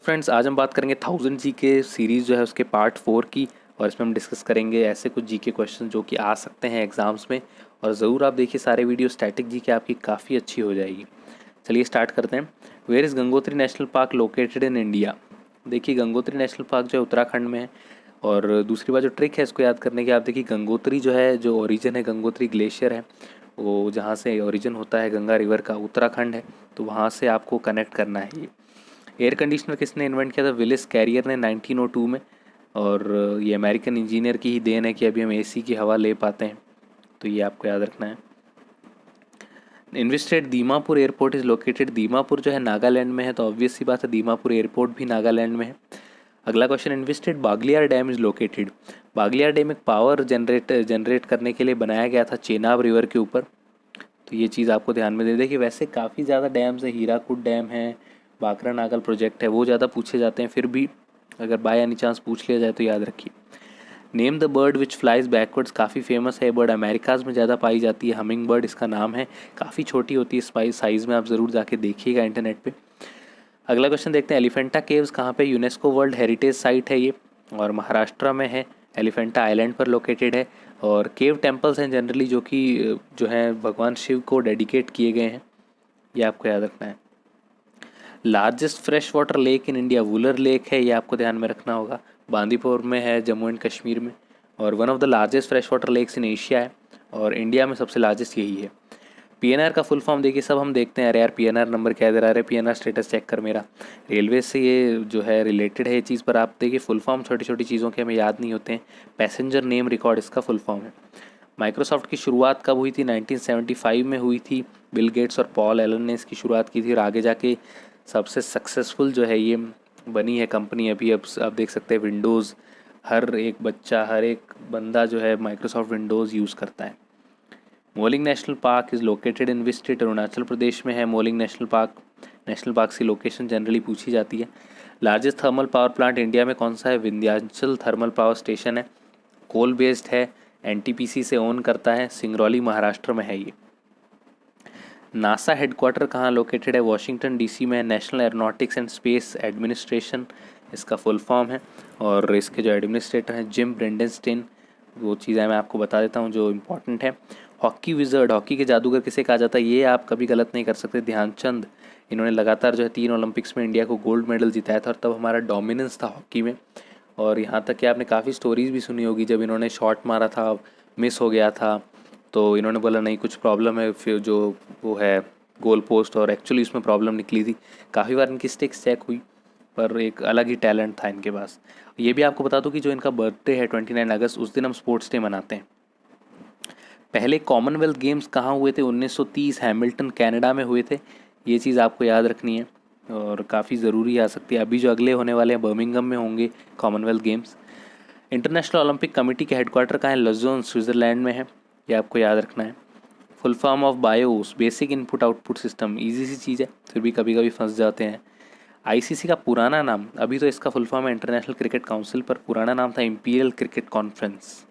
Friends, आज हम बात करेंगे 1000 जी के सीरीज़ जो है उसके पार्ट 4 की। और इसमें हम डिस्कस करेंगे ऐसे कुछ जी के क्वेश्चन जो कि आ सकते हैं एग्जाम्स में। और ज़रूर आप देखिए सारे वीडियो, स्टैटिक जी के आपकी काफ़ी अच्छी हो जाएगी। चलिए स्टार्ट करते हैं। Where is Gangotri national park located in India? देखिए गंगोत्री नेशनल पार्क जो है उत्तराखंड में है। और दूसरी बात जो ट्रिक है इसको याद करने की, आप देखिए गंगोत्री जो है, जो ओरिजिन है गंगोत्री ग्लेशियर है, वो जहाँ से ओरिजिन होता है गंगा रिवर का, उत्तराखंड है। तो वहाँ से आपको कनेक्ट करना है ये। एयर कंडीशनर किसने इन्वेंट किया था? विलिस कैरियर ने 1902 में। और ये अमेरिकन इंजीनियर की ही देन है कि अभी हम एसी की हवा ले पाते हैं। तो ये आपको याद रखना है। Invested Dimapur airport is located, Dimapur जो है नागालैंड में है, तो ऑब्वियस सी बात है दीमापुर एयरपोर्ट भी नागालैंड में है। अगला question, invested Baglihar dam is located, Baglihar dam एक पावर जनरेट करने के लिए बनाया गया था चेनाब रिवर के ऊपर। तो ये चीज़ आपको ध्यान में दे दें कि वैसे काफ़ी ज़्यादा डैम्स है, हीराकुद डैम है, बाकरा नागल प्रोजेक्ट है, वो ज़्यादा पूछे जाते हैं। फिर भी अगर बाय एनी चांस पूछ लिया जाए तो याद रखिए। Name the bird which flies backwards, काफ़ी फेमस है बर्ड, अमेरिकाज में ज़्यादा पाई जाती है, हमिंग बर्ड इसका नाम है। काफ़ी छोटी होती है साइज़ में, आप ज़रूर जाके देखिएगा इंटरनेट पे। अगला क्वेश्चन देखते हैं, एलिफेंटा केव्स कहाँ पे? यूनेस्को वर्ल्ड हेरिटेज साइट है ये, और महाराष्ट्र में है, एलिफेंटा आइलैंड पर लोकेटेड है। और केव टेम्पल्स हैं जनरली जो हैं भगवान शिव को डेडिकेट किए गए हैं, ये आपको याद रखना है। Largest fresh water lake in India Wular lake है, ये आपको ध्यान में रखना होगा, बांदीपुर में है, जम्मू एंड कश्मीर में। और one of the largest fresh water lakes in Asia है, और इंडिया में सबसे लार्जेस्ट यही है। पीएनआर का फुल फॉर्म देखिए, सब हम देखते हैं, अरे यार पीएनआर नंबर क्या दे रहा है, पीएनआर स्टेटस चेक कर मेरा। रेलवे से ये जो है रिलेटेड है ये चीज़, पर आप देखिए फुल फॉर्म छोटी छोटी चीज़ों के हमें याद नहीं होते हैं। पैसेंजर नेम रिकॉर्ड इसका फुल फॉर्म है। माइक्रोसॉफ्ट की शुरुआत कब हुई थी? 1975 में हुई थी। बिल गेट्स और पॉल एलन ने इसकी शुरुआत की थी, और आगे जाके सबसे सक्सेसफुल जो है ये बनी है कंपनी। अभी अब आप देख सकते हैं विंडोज़, हर एक बच्चा, हर एक बंदा जो है माइक्रोसॉफ्ट विंडोज़ यूज़ करता है। Mouling national park is located in which state? Arunachal Pradesh में है Mouling national park. National park की लोकेशन जनरली पूछी जाती है। Largest thermal power plant India में कौन सा है? विंध्याचल थर्मल पावर स्टेशन है, कोल बेस्ड है, एनटीपीसी से ओन करता है, सिंगरौली महाराष्ट्र में है ये। नासा हेडक्वार्टर कहाँ लोकेटेड है? वॉशिंगटन डीसी में है, national aeronautics and space administration इसका फुल फॉर्म है। और इसके जो एडमिनिस्ट्रेटर हैं जिम ब्रेंडनस्टीन, वो चीज़ें मैं आपको बता देता हूँ जो इम्पोर्टेंट है। हॉकी विज़र्ड, हॉकी के जादूगर किसे कहा जाता है? ये आप कभी गलत नहीं कर सकते, ध्यानचंद। इन्होंने लगातार जो है 3 ओलंपिक्स में इंडिया को गोल्ड मेडल जिताया था, और तब हमारा डोमिनेंस था हॉकी में। और यहाँ तक कि आपने काफ़ी स्टोरीज़ भी सुनी होगी, जब इन्होंने शॉट मारा था, मिस हो गया था, तो इन्होंने बोला नहीं कुछ प्रॉब्लम है, फिर जो वो है गोल पोस्ट, और एक्चुअली उसमें प्रॉब्लम निकली थी। काफ़ी बार इनकी स्टिक्स चेक हुई, पर एक अलग ही टैलेंट था इनके पास। ये भी आपको बता दूं कि जो इनका बर्थडे है 29 अगस्त, उस दिन हम स्पोर्ट्स डे मनाते हैं। पहले कॉमनवेल्थ गेम्स कहाँ हुए थे? 1930 हैमिल्टन कनाडा में हुए थे। ये चीज़ आपको याद रखनी है और काफ़ी ज़रूरी आ सकती है। अभी जो अगले होने वाले हैं बर्मिंघम में होंगे Commonwealth games. International Olympic committee के हेडक्वार्टर कहाँ है? लज़ोन स्विट्ज़रलैंड में है, ये आपको याद रखना है। Full form of BIOS, basic input output system, easy सी चीज़ है, फिर भी कभी कभी फंस जाते हैं। आईसीसी का पुराना नाम, अभी तो इसका फुल फॉर्म है इंटरनेशनल क्रिकेट काउंसिल, पर पुराना नाम था imperial cricket conference.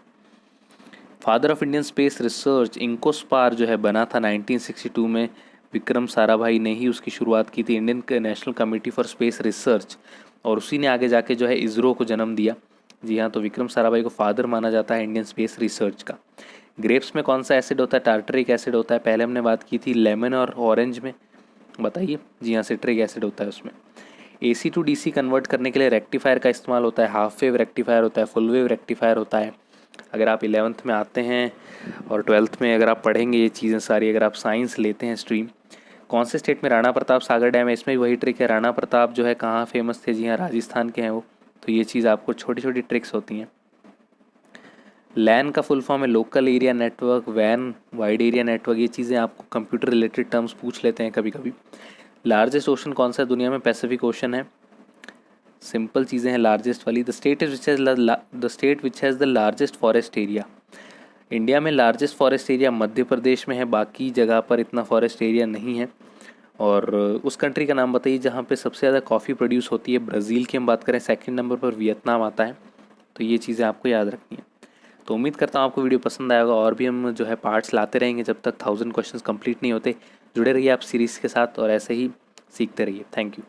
Father of Indian space research, INCOSPAR जो है बना था 1962 में, विक्रम साराभाई ने ही उसकी शुरुआत की थी, Indian national committee for space research. और उसी ने आगे जाके जो है इसरो को जन्म दिया। जी हाँ, तो विक्रम साराभाई को फादर माना जाता है इंडियन स्पेस रिसर्च का। ग्रेप्स में कौन सा एसिड होता है? टार्टरिक एसिड होता है। पहले हमने बात की थी लेमन और ऑरेंज में, बताइए। जी हाँ, सिट्रिक एसिड होता है उसमें। AC टू DC कन्वर्ट करने के लिए रेक्टिफायर का इस्तेमाल होता है, हाफ वेव रेक्टिफायर होता है, फुल वेव रेक्टिफायर होता है। अगर आप 11th में आते हैं और 12th में अगर आप पढ़ेंगे ये चीज़ें सारी, अगर आप साइंस लेते हैं स्ट्रीम। कौन से स्टेट में राणा प्रताप सागर डैम है? इसमें भी वही ट्रिक है, राणा प्रताप जो है कहाँ फेमस थे? जी हाँ, राजस्थान के हैं वो। तो ये चीज़ आपको छोटी छोटी ट्रिक्स होती हैं। लैन का फुल फॉर्म है लोकल एरिया नेटवर्क, वैन वाइड एरिया नेटवर्क, ये चीज़ें आपको कंप्यूटर रिलेटेड टर्म्स पूछ लेते हैं कभी कभी। लार्जेस्ट ओशन कौन सा है दुनिया में? पैसिफिक ओशन है। सिंपल चीज़ें हैं लार्जेस्ट वाली। The state which has the largest forest area, India में largest forest area Madhya Pradesh में है, बाकी जगह पर इतना फॉरेस्ट एरिया नहीं है। और उस कंट्री का नाम बताइए जहाँ पे सबसे ज़्यादा कॉफ़ी प्रोड्यूस होती है। ब्राज़ील की हम बात करें, सेकंड नंबर पर वियतनाम आता है। तो ये चीज़ें आपको याद रखनी है। तो उम्मीद करता हूँ आपको वीडियो पसंद आएगा, और भी हम जो है पार्ट्स लाते रहेंगे जब तक 1000 क्वेश्चंस कंप्लीट नहीं होते। जुड़े रहिए आप सीरीज़ के साथ और ऐसे ही सीखते रहिए। Thank you.